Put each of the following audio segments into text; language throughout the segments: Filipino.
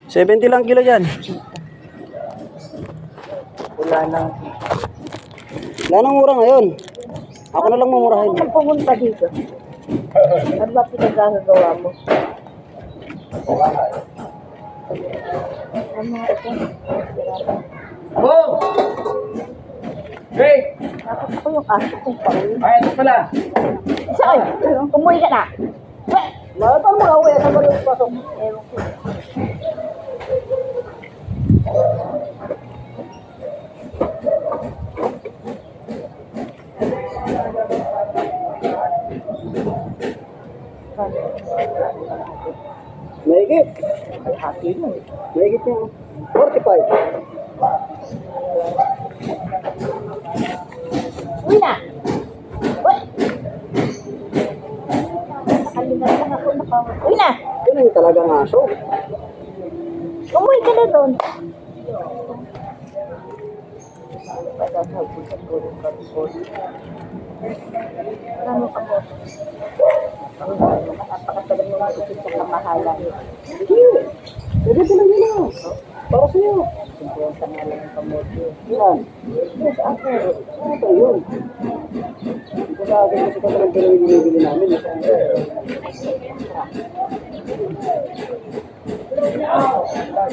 70 lang kilo dyan. Wala nang... Wala nang mura ngayon. Ako na lang mamurahin. Ako pumunta dito. Ano ba pinagagawa mo? Ano ito? Oh! Hey! Dapat ako yung aso kong pauwi. Ay, ito pala. Saan? Umuwi ka na. Paano makauwi? Ano ba yung pasok? Ewan ko. Mahigit. Hati mo eh. Mahigit niya. 45. Uwi na! Uwi! Nakalimutan ako nakauwi. Uwi na! Yun ang talagang aso. Umuwi ka na doon. Pagkakabot sa puro karipod. Ano ka mo? Napakatagal mo mag-isip sa kamahalan. Pwede ko lang yun. Para sa'yo. Siguro sa nga lang ang kamote. Yan. Yes, ako. Ano ba yun? Ito sa akin kasi katalang pala yung binibili namin.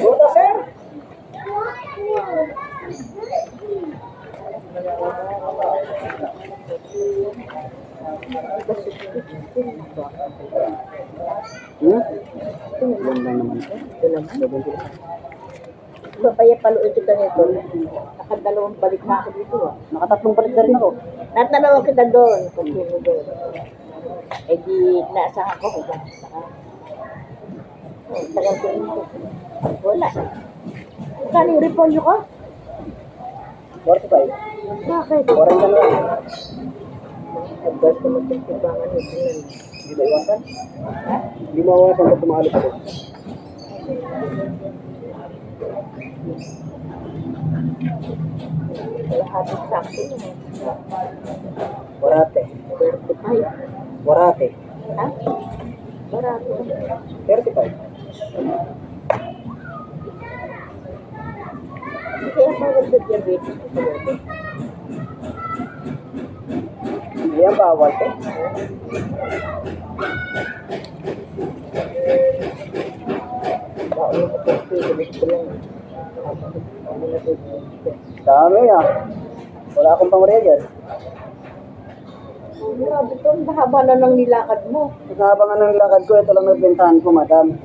Buta, sir? Hmm? Yan lang naman. Ito naman. Babaya paluin kita nito. Nakadalawang balik na ako dito. Nakatatlong balik na rin ako. Natanawa kita doon. Kung sino doon. Eh di, naasahan ko. Tagal ko ito. Wala. Kano yung repolyo ko? 45. Bakit? 40 na lang. Advice ko magpagpabangan ito. Hindi ba iwasan? Hindi mawawasan pag tumahalip ako. Kalahating sakto na. Warate. 35. Warate. Ha? Barato. 35. Kaya bawal sa diabetes ko sa loob. Hindi yan bawal to. Bawal ko sa diabetes ko lang. Dami ah. Wala akong pangriya dyan. Grabe to, ang haba na ng nilakad mo. Sa habang ng lakad ko, ito lang nagbentahan ko, madam.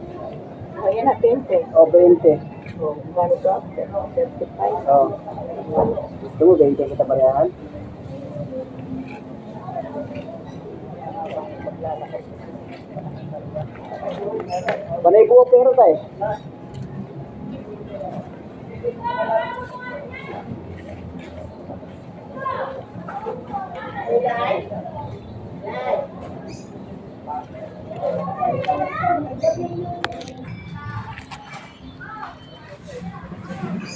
Ayan na, 20. O, 20. O, gano'n ka? 35. O. Gusto mo, 20 kita parehan? Panay buo pero tayo.